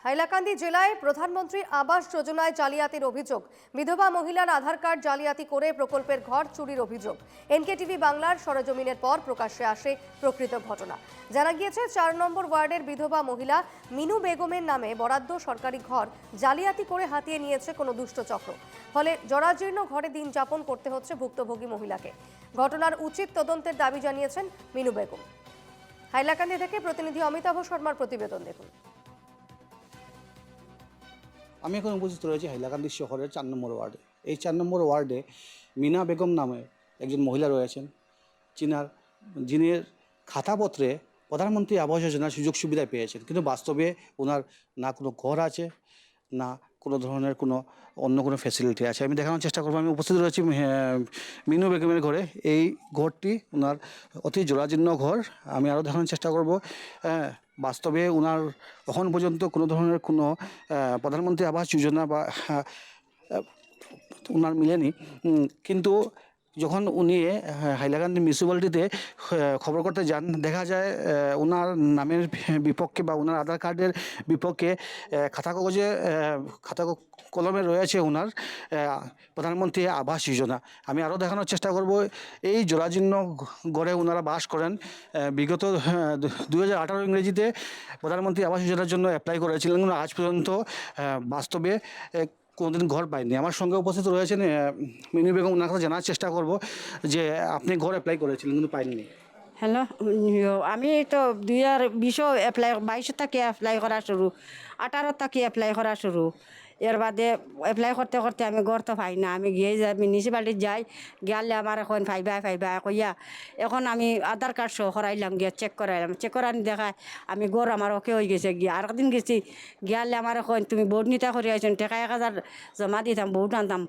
হাইলাকান্দি জেলায় প্রধানমন্ত্রী আবাস যোজনায় জালিয়াতির অভিযোগ। বিধবা মহিলার আধার কার্ড জালিয়াতি করে প্রকল্পের ঘর চুরির অভিযোগ। এনকেটিভি বাংলার সরেজমিনের পর প্রকাশ্যে আসে প্রকৃত ঘটনা। জানা গিয়েছে ৪ নম্বর ওয়ার্ডের বিধবা মহিলা মিনু বেগমের নামে বরাদ্দ সরকারি ঘর জালিয়াতি করে হাতিয়ে নিয়েছে কোনো দুষ্ট চক্র। ফলে জরাজীর্ণ ঘরে দিন যাপন করতে হচ্ছে ভুক্তভোগী মহিলাকে। ঘটনার উচিত তদন্তের দাবি জানিয়েছেন মিনু বেগম। হাইলাকান্দি থেকে প্রতিনিধি অমিতাভ শর্মার প্রতিবেদন দেখুন। আমি এখন উপস্থিত রয়েছি হাইলাকান্দি শহরের ৪ নম্বর ওয়ার্ডে। এই ৪ নম্বর ওয়ার্ডে মিনা বেগম নামে একজন মহিলা রয়েছেন, যিনি খাতাপত্রে প্রধানমন্ত্রী আবাস যোজনার সুযোগ সুবিধা পেয়েছেন, কিন্তু বাস্তবে ওনার না কোনো ঘর আছে, না কোনো ধরনের অন্য কোনো ফ্যাসিলিটি আছে। আমি দেখানোর চেষ্টা করবো। আমি উপস্থিত রয়েছি মিনু বেগমের ঘরে। এই ঘরটি ওনার অতি জরাজীর্ণ ঘর। আমি আরও দেখানোর চেষ্টা করব। বাস্তবে ওনার এখন পর্যন্ত কোনো ধরনের প্রধানমন্ত্রী আবাস যোজনা বা ওনার মিলেনি, কিন্তু যখন উনি হাইলাকান্দি মিউনিসিপ্যালিটিতে খবর করতে যান, দেখা যায় ওনার নামের বিপক্ষে বা ওনার আধার কার্ডের বিপক্ষে খাতা কলমে রয়েছে ওনার প্রধানমন্ত্রী আবাস যোজনা। আমি আরও দেখানোর চেষ্টা করব। এই জরাজীর্ণ গড়ে ওনারা বাস করেন। বিগত 2018 ইংরেজিতে প্রধানমন্ত্রী আবাস যোজনার জন্য অ্যাপ্লাই করেছিলেন, কিন্তু আজ পর্যন্ত বাস্তবে কোনোদিন ঘর পাইনি। আমার সঙ্গে উপস্থিত রয়েছেন মিনু বেগম। ওনার কাছে জানার চেষ্টা করব যে আপনি ঘর অ্যাপ্লাই করেছিলেন কিন্তু পাইনি। হ্যালো, আমি তো 2020 অ্যাপ্লাই 22 থেকে অ্যাপ্লাই করা শুরু, 18 থেকে অ্যাপ্লাই করা শুরু। এর বাদে অ্যাপ্লাই করতে করতে আমি ঘর তো পাই না। আমি গিয়ে মিউনিসিপ্যালিটি যাই, গেলে আমার এখন ফাইবা কইয়া এখন আমি আধার কার্ড সহ করাইলাম, গিয়ে চেক করানি দেখায় আমি ঘর আমার ওকে হয়ে গেছে। গিয়ে আর একদিন গেছি, গেলে আমার এখন তুমি বোর্ড নিতা করে আইছেন, টাকা 1000 জমা দিতাম, বোর্ড আনতাম।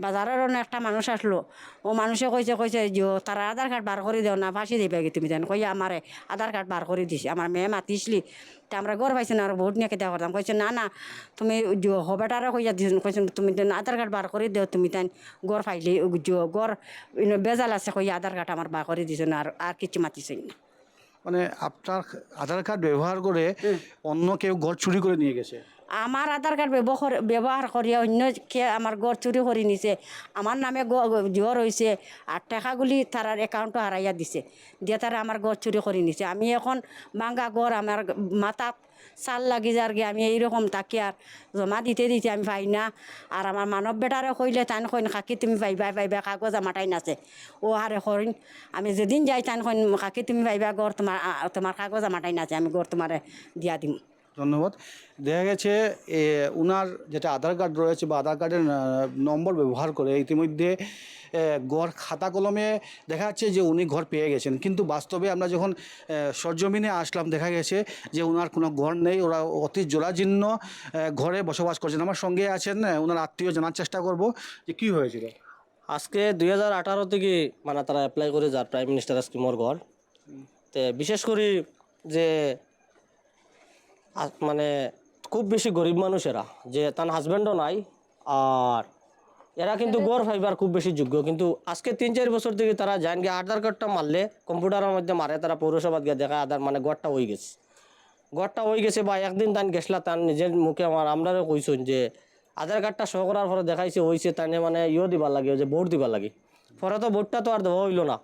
বাজারের একটা মানুষ আসলো, ও মানুষে কইছে যে তারা আধার কার্ড বার করে দেও না, ফাঁসি দেবে তুমি জান। কইয়া আমারে আধার কার্ড বার করে দিছি। আমার মেয়ে মাতিসলি, তা আমরা ঘর পাইছি না, আর ভোট নিয়ে কেটে করতাম। কইছে না তুমি হবেটারে কইয়া দিয়েছেন, কইছেন তুমি আধার কার্ড বার করে দেও, তুমি তাই ঘর পাইলে ঘর বেজাল আছে কইয়া আধার কার্ড আমার বার করে দিয়েছেন, আর কিছু মাতিছেন না। মানে আপনার আধার কার্ড ব্যবহার করে অন্য কেউ ঘর চুরি করে নিয়ে গেছে? আমার আধার কার্ড ব্যবহার করিয়া অন্য কে আমার ঘর চুরি করে নিছে। আমার নামে জ্বর হয়েছে, আর টাকাগুলি তার অ্যাকাউন্টও হারাইয়া দিছে, দিয়ে তারা আমার ঘর চুরি করে নিছে। আমি এখন ভাঙ্গা ঘর, আমার মাথা চাল লাগি যার গিয়ে আমি এইরকম তাকে আর জমা দিতে আমি পাই না। আর আমার মানব বেটারে কইলে তান কইন কাকি তুমি পাইবা কাগজ আমাটাই নাছে ও হারে করিন। আমি যেদিন যাই তান কইন কাকি তুমি পাইবা ঘর, তোমার কাগজ আমাটাই নাছে, আমি ঘর তোমারে দিয়া দিম। ধন্যবাদ। দেখা গেছে ওনার যেটা আধার কার্ড রয়েছে বা আধার কার্ডের নম্বর ব্যবহার করে ইতিমধ্যে ঘর খাতা কলমে দেখা যাচ্ছে যে উনি ঘর পেয়ে গেছেন, কিন্তু বাস্তবে আমরা যখন সরজমিনে আসলাম দেখা গেছে যে ওনার কোনো ঘর নেই। ওরা অতি জরাজীর্ণ ঘরে বসবাস করছেন। আমার সঙ্গে আছেন ওনার আত্মীয়, জানার চেষ্টা করব যে কী হয়েছিল। আজকে 2018 থেকে মানে তারা অ্যাপ্লাই করে যার প্রাইম মিনিস্টার স্কিমর ঘর। তো বিশেষ করে যে মানে খুব বেশি গরিব মানুষেরা যে তার হাজব্যান্ডও নাই, আর এরা কিন্তু গড় ফাইবার খুব বেশি যোগ্য। কিন্তু আজকে 3-4 বছর থেকে তারা জান গিয়ে আধার কার্ডটা মারলে কম্পিউটারের মধ্যে মারে, তারা পৌরসভাত গিয়ে দেখা আধার মানে গড়টা হয়ে গেছে বা একদিন তান গেছলা, তার নিজের মুখে আমরাও কইছেন যে আধার কার্ডটা শো করার পরে দেখাইছে হয়েছে তানে মানে দিবার লাগে, যে ভোট দিবার লাগে। পরে তো ভোটটা তো আর দেওয়া হইল না।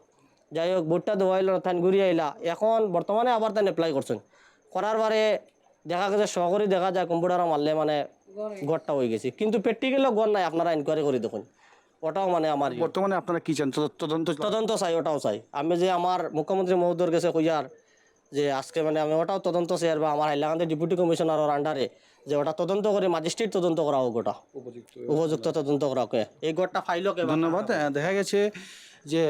যাই হোক, ভোটটা দেওয়া হইল না, তান ঘুরিয়ে আইলা। এখন বর্তমানে আবার তান অ্যাপ্লাই করছেন, করার পরে দেখা গেছে সহকারী দেখা যায় কম্পিউটারে মারলে মানে গড়টা হয়ে গেছে, কিন্তু প্র্যাকটিক্যালও গড় নাই। আপনারা ইনকোয়ারি করে দেখুন, ওটাও মানে আমার বর্তমানে আপনারা কি চান? তদন্ত চাই, ওটাও চাই। আমি যে আমার মুখ্যমন্ত্রী মহোদয়ের কাছে কইয়ার যে আজকে মানে আমি ওটাও তদন্ত চাই, আর বা আমার হাইলাকান্দি ডেপুটি কমিশনারের আন্ডারে যে ওটা তদন্ত করে ম্যাজিস্ট্রেট তদন্ত করা হোক, ওটা উপযুক্ত তদন্ত করা হোক। এই গড়টা ফাইল। ধন্যবাদ। দেখা গেছে যে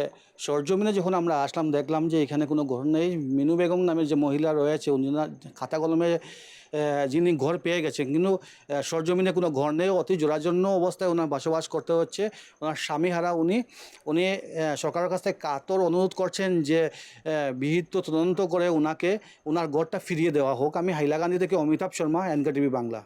সরজমিনে যখন আমরা আসলাম দেখলাম যে এখানে কোনো ঘর নেই। মিনু বেগম নামের যে মহিলা রয়েছে উনি খাতা কলমে যিনি ঘর পেয়ে গেছেন, কিন্তু সরজমিনে কোনো ঘর নেই। অতি জরাজীর্ণ অবস্থায় ওনার বসবাস করতে হচ্ছে। ওনার স্বামী হারা উনি সরকারের কাছ থেকে কাতর অনুরোধ করছেন যে বিহিত তদন্ত করে ওনার ঘরটা ফিরিয়ে দেওয়া হোক। আমি হাইলাকান্দি থেকে অমিতাভ শর্মা, এনকেটিভি বাংলা।